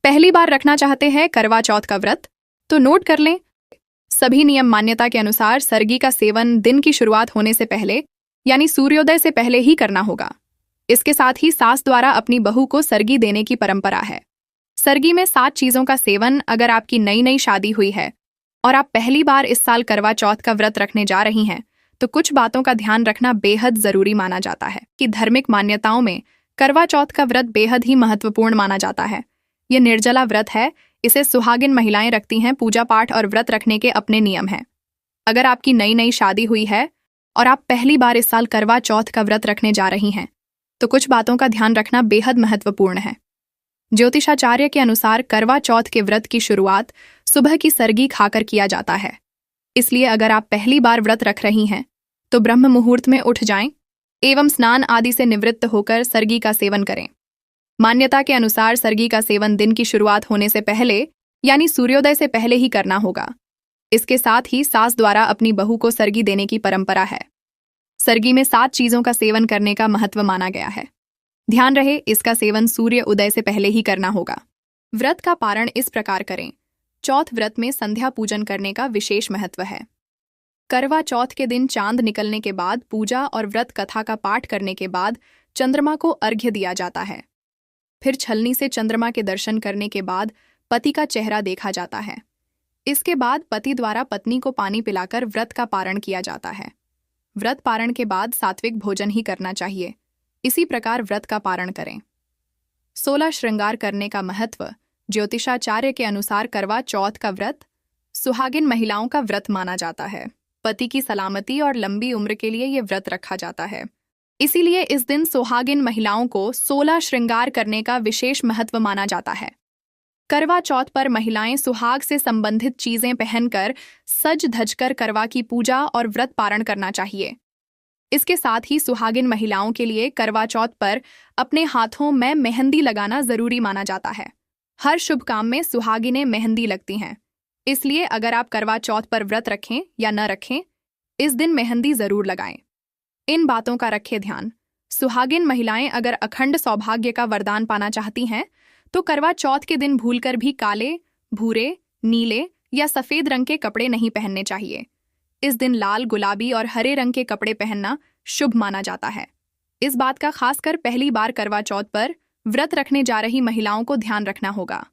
पहली बार रखना चाहते हैं करवा चौथ का व्रत, तो नोट कर लें। सभी नियम मान्यता के अनुसार सरगी का सेवन दिन की शुरुआत होने से पहले यानी सूर्योदय से पहले ही करना होगा। इसके साथ ही सास द्वारा अपनी बहू को सरगी देने की परंपरा है। सरगी में 7 चीजों का सेवन। अगर आपकी नई नई शादी हुई है और आप पहली बार इस साल करवा चौथ का व्रत रखने जा रही हैं, तो कुछ बातों का ध्यान रखना बेहद जरूरी माना जाता है कि धार्मिक मान्यताओं में करवा चौथ का व्रत बेहद ही महत्वपूर्ण माना जाता है। यह निर्जला व्रत है। इसे सुहागिन महिलाएं रखती हैं। पूजा पाठ और व्रत रखने के अपने नियम हैं। अगर आपकी नई नई शादी हुई है और आप पहली बार इस साल करवा चौथ का व्रत रखने जा रही हैं, तो कुछ बातों का ध्यान रखना बेहद महत्वपूर्ण है। ज्योतिषाचार्य के अनुसार करवा चौथ के व्रत की शुरुआत सुबह की सरगी खाकर किया जाता है। इसलिए अगर आप पहली बार व्रत रख रही हैं, तो ब्रह्म मुहूर्त में उठ जाएं एवं स्नान आदि से निवृत्त होकर सरगी का सेवन करें। मान्यता के अनुसार सरगी का सेवन दिन की शुरुआत होने से पहले यानी सूर्योदय से पहले ही करना होगा। इसके साथ ही सास द्वारा अपनी बहू को सरगी देने की परंपरा है। सरगी में 7 चीजों का सेवन करने का महत्व माना गया है। ध्यान रहे, इसका सेवन सूर्य उदय से पहले ही करना होगा। व्रत का पारण इस प्रकार करें। चौथ व्रत में संध्या पूजन करने का विशेष महत्व है। करवा चौथ के दिन चांद निकलने के बाद पूजा और व्रत कथा का पाठ करने के बाद चंद्रमा को अर्घ्य दिया जाता है। फिर छलनी से चंद्रमा के दर्शन करने के बाद पति का चेहरा देखा जाता है। इसके बाद पति द्वारा पत्नी को पानी पिलाकर व्रत का पारण किया जाता है। व्रत पारण के बाद सात्विक भोजन ही करना चाहिए। इसी प्रकार व्रत का पारण करें। 16 श्रृंगार करने का महत्व। ज्योतिषाचार्य के अनुसार करवा चौथ का व्रत सुहागिन महिलाओं का व्रत माना जाता है। पति की सलामती और लंबी उम्र के लिए ये व्रत रखा जाता है। इसीलिए इस दिन सुहागिन महिलाओं को 16 श्रृंगार करने का विशेष महत्व माना जाता है। करवा चौथ पर महिलाएं सुहाग से संबंधित चीजें पहनकर सज धजकर करवा की पूजा और व्रत पारण करना चाहिए। इसके साथ ही सुहागिन महिलाओं के लिए करवा चौथ पर अपने हाथों में मेहंदी लगाना जरूरी माना जाता है। हर शुभ काम में सुहागिनें मेहंदी लगती हैं। इसलिए अगर आप करवा चौथ पर व्रत रखें या न रखें, इस दिन मेहंदी जरूर लगाएं। इन बातों का रखें ध्यान। सुहागिन महिलाएं अगर अखंड सौभाग्य का वरदान पाना चाहती हैं, तो करवा चौथ के दिन भूलकर भी काले, भूरे, नीले या सफेद रंग के कपड़े नहीं पहनने चाहिए। इस दिन लाल, गुलाबी और हरे रंग के कपड़े पहनना शुभ माना जाता है। इस बात का खासकर पहली बार करवा चौथ पर व्रत रखने जा रही महिलाओं को ध्यान रखना होगा।